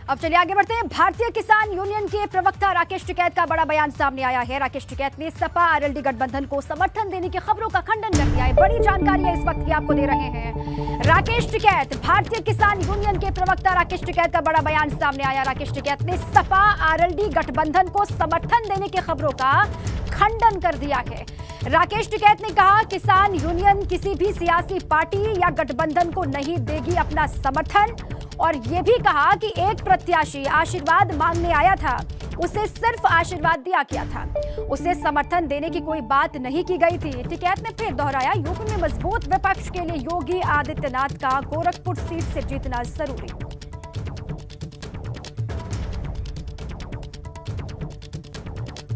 अब चलिए आगे बढ़ते हैं। भारतीय किसान यूनियन के प्रवक्ता राकेश टिकैत का बड़ा बयान सामने आया है। राकेश टिकैत ने सपा आरएलडी गठबंधन को समर्थन देने की खबरों का खंडन कर दिया है। बड़ी जानकारी है इस वक्त की आपको दे रहे हैं। राकेश टिकैत, भारतीय किसान यूनियन के प्रवक्ता राकेश टिकैत का बड़ा बयान सामने आया। राकेश टिकैत ने सपा आरएलडी गठबंधन को समर्थन देने की खबरों का खंडन कर दिया है। राकेश टिकैत ने कहा, किसान यूनियन किसी भी सियासी पार्टी या गठबंधन को नहीं देगी अपना समर्थन, और यह भी कहा कि एक प्रत्याशी आशीर्वाद मांगने आया था, उसे सिर्फ आशीर्वाद दिया गया था, उसे समर्थन देने की कोई बात नहीं की गई थी। टिकैत ने फिर दोहराया, यूपी में मजबूत विपक्ष के लिए योगी आदित्यनाथ का गोरखपुर सीट से जीतना जरूरी।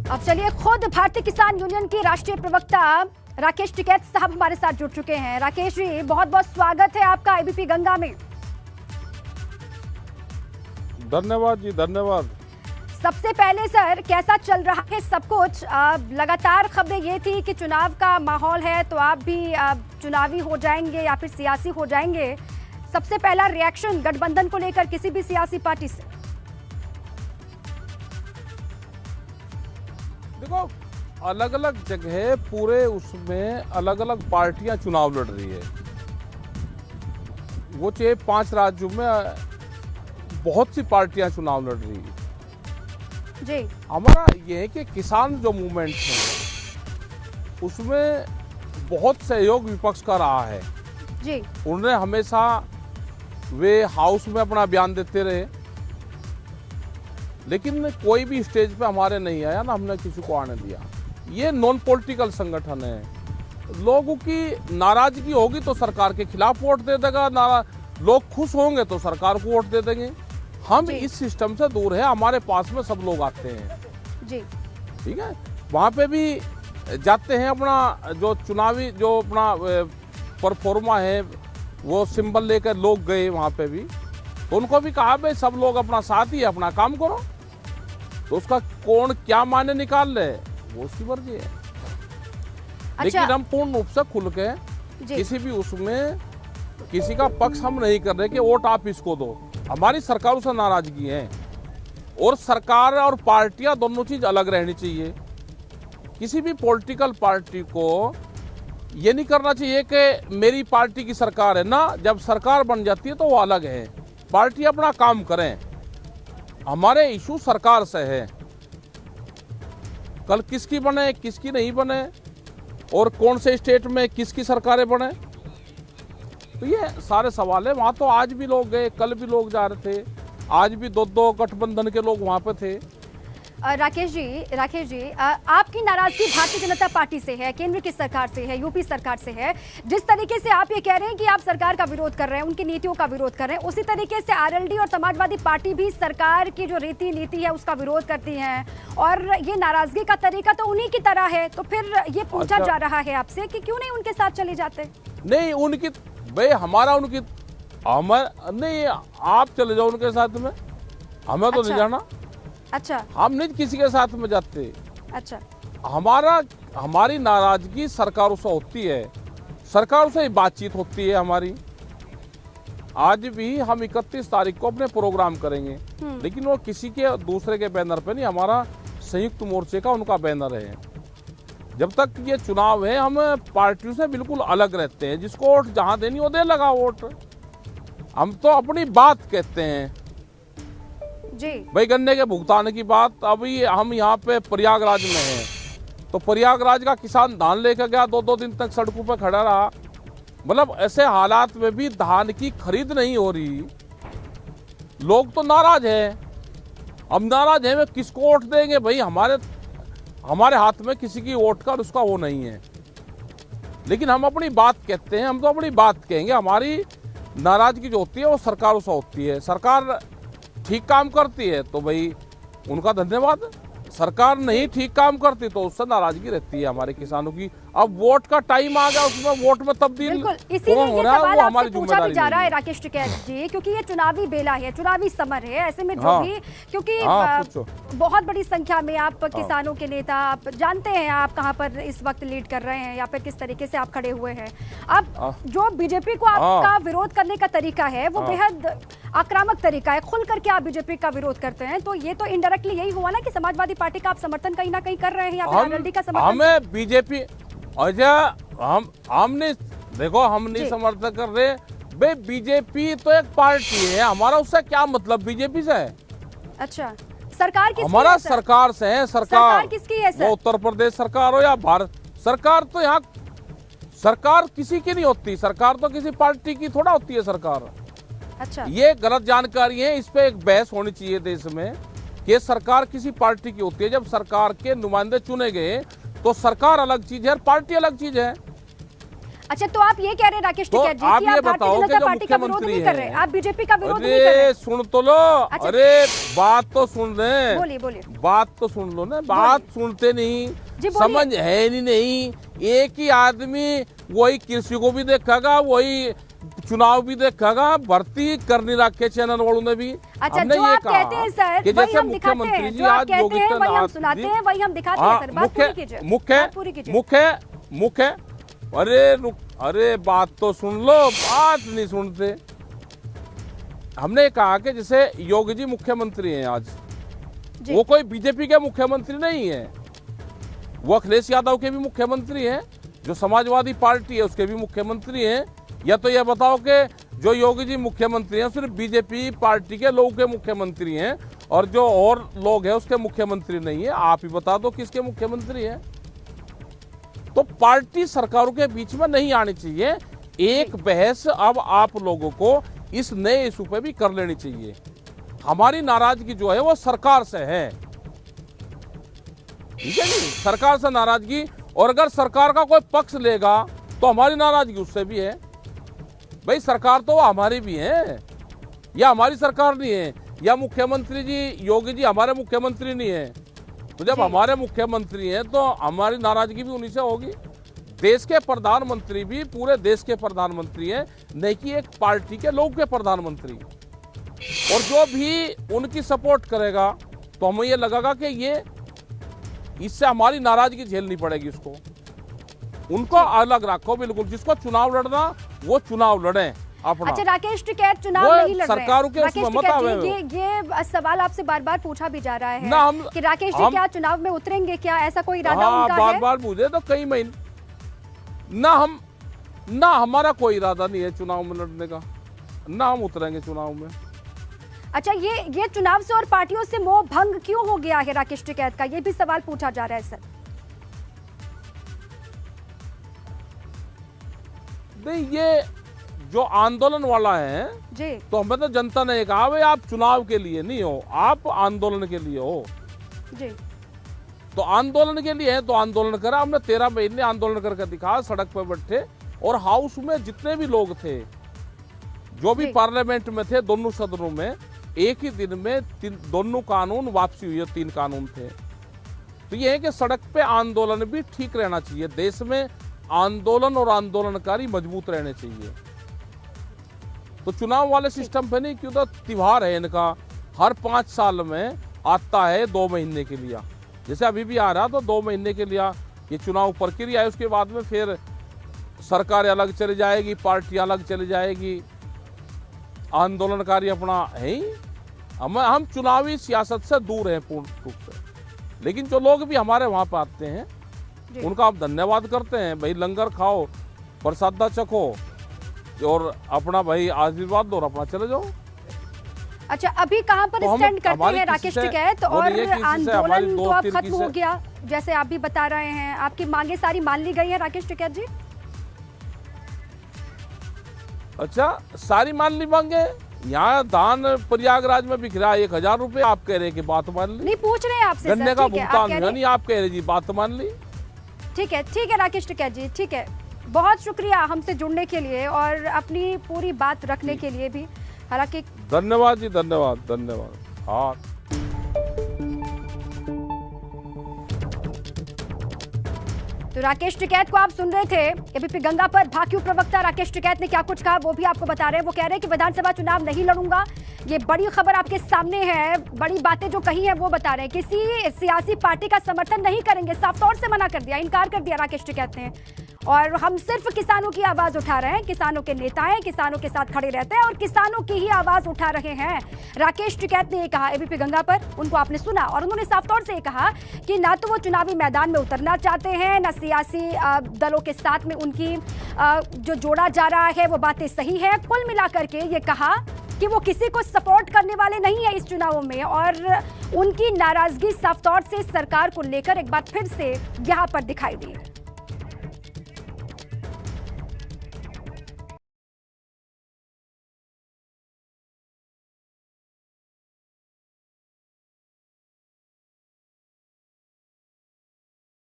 अब चलिए, खुद भारतीय किसान यूनियन के राष्ट्रीय प्रवक्ता राकेश टिकैत साहब हमारे साथ जुड़ चुके हैं। राकेश जी, बहुत बहुत स्वागत है आपका एबीपी गंगा में। धन्यवाद जी, धन्यवाद। सबसे पहले सर, कैसा चल रहा है सब कुछ? लगातार खबरें ये थी कि चुनाव का माहौल है, तो आप भी चुनावी हो जाएंगे या फिर सियासी हो जाएंगे। सबसे पहला रिएक्शन गठबंधन को लेकर किसी भी सियासी पार्टी से? देखो, अलग अलग जगह पूरे उसमें अलग अलग पार्टियां चुनाव लड़ रही है। वो चाहे 5 राज्यों में बहुत सी पार्टियां चुनाव लड़ रही है जी। हमारा ये है कि किसान जो मूवमेंट है उसमें बहुत सहयोग विपक्ष का रहा है जी। उन्होंने हमेशा वे हाउस में अपना बयान देते रहे, लेकिन कोई भी स्टेज पे हमारे नहीं आया, ना हमने किसी को आने दिया। ये नॉन पॉलिटिकल संगठन है। लोगों की नाराजगी होगी तो सरकार के खिलाफ वोट दे देगा, लोग खुश होंगे तो सरकार को वोट दे देंगे। हम इस सिस्टम से दूर है। हमारे पास में सब लोग आते हैं जी, ठीक है, वहाँ पे भी जाते हैं, अपना जो चुनावी जो अपना परफॉर्मा है वो सिंबल लेकर लोग गए वहाँ पे भी, तो उनको भी कहा भाई सब लोग अपना साथ ही अपना काम करो। तो उसका कौन क्या माने निकाल ले वो उसकी मर्जी है। लेकिन हम पूर्ण रूप से खुल के किसी भी उसमें किसी का पक्ष हम नहीं कर रहे कि वोट आप इसको दो। हमारी सरकारों से नाराजगी है, और सरकार और पार्टियां दोनों चीज अलग रहनी चाहिए। किसी भी पॉलिटिकल पार्टी को ये नहीं करना चाहिए कि मेरी पार्टी की सरकार है ना, जब सरकार बन जाती है तो वो अलग है। पार्टी अपना काम करें। हमारे इशू सरकार से है, कल किसकी बने किसकी नहीं बने, और कौन से स्टेट में किसकी सरकारें बने, तो ये सारे सवाल है। वहाँ तो आज भी लोग गए, कल भी लोग जा रहे थे, आज भी 2 गठबंधन के लोग वहाँ पे थे। राकेश जी, आपकी नाराजगी भारतीय जनता पार्टी से है, केंद्र की सरकार से है, यूपी सरकार से है। जिस तरीके से आप ये कह रहे हैं कि आप सरकार का विरोध कर रहे हैं, उनकी नीतियों का विरोध कर रहे हैं, उसी तरीके से आरएलडी और समाजवादी पार्टी भी सरकार की जो रीति नीति है उसका विरोध करती हैं, और ये नाराजगी का तरीका तो उन्हीं की तरह है। तो फिर ये पूछा जा रहा है आपसे कि क्यों नहीं उनके साथ चले जाते? नहीं, उनकी भाई हमारा उनकी हमारा नहीं, आप चले जाओ उनके साथ में, हमें तो नहीं जाना। अच्छा, हम नहीं किसी के साथ में जाते। अच्छा, हमारी नाराजगी सरकारों से होती है, सरकारों से ही बातचीत होती है हमारी। आज भी हम 31 तारीख को अपने प्रोग्राम करेंगे, लेकिन वो किसी के दूसरे के बैनर पे नहीं, हमारा संयुक्त मोर्चे का उनका बैनर है। जब तक ये चुनाव है हम पार्टियों से बिल्कुल अलग रहते हैं। जिसको वोट जहां देनी वो दे लगा वोट। हम तो अपनी बात कहते हैं जी। भाई, गन्ने के भुगतान की बात। अभी हम यहाँ पे प्रयागराज में हैं, तो प्रयागराज का किसान धान लेकर गया, 2 दिन तक सड़कों पर खड़ा रहा। मतलब ऐसे हालात में भी धान की खरीद नहीं हो रही, लोग तो नाराज हैं। हम नाराज हैं, वे किसको वोट देंगे भाई? हमारे हाथ में किसी की वोट का उसका वो नहीं है। लेकिन हम अपनी बात कहते हैं, हम तो अपनी बात कहेंगे। हमारी नाराजगी जो होती है वो सरकारों से होती है। सरकार ठीक काम करती है तो भाई उनका धन्यवाद, सरकार नहीं ठीक काम करती तो उससे नाराजगी रहती है हमारे किसानों की। अब वोट का टाइम आ गया, उसमें वोट में तब्दील बिल्कुल, इसीलिए कौन ये हो रहा है, सवाल वो आपसे हमारी पूछा भी जिम्मेदारी जा रहा नहीं है है। राकेश टिकैत जी, क्योंकि ये चुनावी बेला है, चुनावी समर है, ऐसे में जो हाँ। भी, क्योंकि हाँ, पूछो। बहुत बड़ी संख्या में आप किसानों के नेता, आप जानते हैं आप कहां पर इस वक्त लीड कर रहे हैं या फिर किस तरीके से आप खड़े हुए हैं। अब जो बीजेपी को आपका विरोध करने का तरीका है वो बेहद आक्रामक तरीका है, खुल करके आप बीजेपी का विरोध करते हैं, तो ये तो इनडायरेक्टली यही हुआ ना कि समाजवादी पार्टी का आप समर्थन कहीं ना कहीं कर रहे हैं या फिर आरएलडी का समर्थन। हमें बीजेपी हम नहीं, देखो हम नहीं समर्थन कर रहे भाई, बीजेपी तो एक पार्टी है, हमारा उससे क्या मतलब बीजेपी से है। अच्छा, सरकार किसकी हमारा है सर? सरकार से है। सरकार किसकी है सर? वो उत्तर प्रदेश सरकार हो या भारत सरकार, तो यहाँ सरकार किसी की नहीं होती, सरकार तो किसी पार्टी की थोड़ा होती है सरकार। अच्छा, ये गलत जानकारी है, इस पे एक बहस होनी चाहिए देश में कि सरकार किसी पार्टी की होती है। जब सरकार के नुमाइंदे चुने गए तो सरकार अलग चीज है और पार्टी अलग चीज है। अच्छा, तो आप ये कह रहे हैं राकेश टिकैत जी आप कि ये आप भारतीय बताओ जनता कि जो पार्टी का विरोध मुख्यमंत्री नहीं कर रहे हैं, हैं, आप बीजेपी का विरोध नहीं कर रहे अरे हैं। सुन तो लो, अच्छा। अरे बात तो सुन रहे हैं, बोलिए बोलिए। बात तो सुन लो ना, बात सुनते नहीं, जी, बोलिए। समझ है नहीं। एक ही आदमी वही कृषि को भी देखेगा, वही चुनाव भी देखेगा, भर्ती कर नहीं रखे चैनल वालों ने भी। अच्छा, हमने जो ये आप कहते हैं सर कि वही जैसे हम दिखाते मुख्यमंत्री हैं, जी जो आप आज कहते हैं योगी वही हम आदित्यनाथ सुनाते जी, हैं, वही हम दिखाते हैं सर। बात पूरी कीजिए, बात पूरी कीजिए। मुख्य अरे बात तो सुन लो, बात नहीं सुनते। हमने कहा कि जैसे योगी जी मुख्यमंत्री हैं आज, वो कोई बीजेपी के मुख्यमंत्री नहीं है, वो अखिलेश यादव के भी मुख्यमंत्री हैं, जो समाजवादी पार्टी है उसके भी मुख्यमंत्री हैं। या तो ये बताओ कि जो योगी जी मुख्यमंत्री हैं सिर्फ बीजेपी पार्टी के लोगों के मुख्यमंत्री हैं और जो और लोग हैं उसके मुख्यमंत्री नहीं है। आप ही बता दो किसके मुख्यमंत्री हैं। तो पार्टी सरकारों के बीच में नहीं आनी चाहिए। एक बहस अब आप लोगों को इस नए इशू पे भी कर लेनी चाहिए। हमारी नाराजगी जो है वो सरकार से है, ठीक है जी, सरकार से नाराजगी। और अगर सरकार का कोई पक्ष लेगा तो हमारी नाराजगी उससे भी है। भाई सरकार तो हमारी भी है, या हमारी सरकार नहीं है, या मुख्यमंत्री जी योगी जी हमारे मुख्यमंत्री नहीं है। तो जब हमारे मुख्यमंत्री हैं तो हमारी नाराजगी भी उन्हीं से होगी। देश के प्रधानमंत्री भी पूरे देश के प्रधानमंत्री हैं, नहीं कि एक पार्टी के लोग के प्रधानमंत्री। और जो भी उनकी सपोर्ट करेगा तो हमें ये लगेगा कि ये इससे हमारी नाराजगी झेलनी पड़ेगी उसको। उनको अलग रखो बिल्कुल, जिसको चुनाव लड़ना वो चुनाव लड़े अपना। अच्छा, राकेश टिकैत चुनाव नहीं लड़ रहे सरकारों के राकेश उसमें मत टिकैत आवे। ये सवाल आपसे बार बार पूछा भी जा रहा है ना कि राकेश जी क्या चुनाव में उतरेंगे, क्या ऐसा कोई इरादा उनका है? बार बार पूछे तो कई महीने ना हमारा कोई इरादा नहीं है चुनाव में लड़ने का, ना हम उतरेंगे चुनाव में। अच्छा, ये चुनाव से और पार्टियों से मोह भंग क्यों हो गया है राकेश टिकैत का, ये भी सवाल पूछा जा रहा है सर। नहीं, ये जो आंदोलन वाला है जी, तो हमें तो जनता ने कहा भाई आप चुनाव के लिए नहीं हो, आप आंदोलन के लिए हो। जी, तो आंदोलन के लिए है तो आंदोलन करा। हमने 13 महीने आंदोलन करके दिखा, सड़क पर बैठे, और हाउस में जितने भी लोग थे, जो भी पार्लियामेंट में थे, दोनों सदनों में एक ही दिन में दोनों कानून वापसी हुई है, 3 कानून थे। तो ये है कि सड़क पे आंदोलन भी ठीक रहना चाहिए। देश में आंदोलन और आंदोलनकारी मजबूत रहने चाहिए। तो चुनाव वाले सिस्टम पे नहीं, क्यों तो त्योहार है इनका, हर 5 साल में आता है 2 महीने के लिए। जैसे अभी भी आ रहा तो 2 महीने के लिए ये चुनाव प्रक्रिया है, उसके बाद में फिर सरकार अलग चली जाएगी, पार्टी अलग चली जाएगी, आंदोलनकारी अपना है ही। हम चुनावी सियासत से दूर हैं पूर्ण रूप से। लेकिन जो लोग भी हमारे वहाँ पर आते हैं उनका हम धन्यवाद करते हैं। भाई लंगर खाओ, प्रसादा चखो और अपना भाई आशीर्वाद दो और अपना चले जाओ। अच्छा, अभी कहाँ पर तो स्टैंड करते हैं राकेश टिकैत? और आंदोलन तो अब खत्म हो गया, जैसे आप भी बता रहे हैं, आपकी मांगे सारी मान ली गई है राकेश टिकैत जी? अच्छा, सारी मान ली मांगे? यहाँ दान प्रयागराज में बिखरा 1000 रुपए, आप कह रहे हैं कि बात मान ली? नहीं, पूछ रहे हैं आपसे। गन्ने का भुगतान हुआ नहीं, आप कह रहे जी बात मान ली। ठीक है राकेश टिकैत जी, ठीक है, बहुत शुक्रिया हमसे जुड़ने के लिए और अपनी पूरी बात रखने के लिए भी। हालांकि धन्यवाद जी, धन्यवाद। हाँ। तो राकेश टिकैत को आप सुन रहे थे। एबीपी गंगा पर भाकियू प्रवक्ता राकेश टिकैत ने क्या कुछ कहा वो भी आपको बता रहे हैं। वो कह रहे हैं कि विधानसभा चुनाव नहीं लड़ूंगा। ये बड़ी खबर आपके सामने है, बड़ी बातें जो कही है वो बता रहे हैं। किसी सियासी पार्टी का समर्थन नहीं करेंगे, साफ तौर से मना कर दिया, इनकार कर दिया राकेश टिकैत ने। और हम सिर्फ किसानों की आवाज उठा रहे हैं, किसानों के नेता हैं, किसानों के साथ खड़े रहते हैं और किसानों की ही आवाज उठा रहे हैं। राकेश टिकैत ने ये कहा एबीपी गंगा पर, उनको आपने सुना और उन्होंने साफ तौर से ये कहा कि ना तो वो चुनावी मैदान में उतरना चाहते हैं, ना सियासी दलों के साथ में उनकी जो जोड़ा जा रहा है वो बातें सही है। कुल मिलाकर के ये कहा कि वो किसी को सपोर्ट करने वाले नहीं है इस चुनावों में और उनकी नाराजगी साफ तौर से सरकार को लेकर एक बार फिर से यहाँ पर दिखाई दी।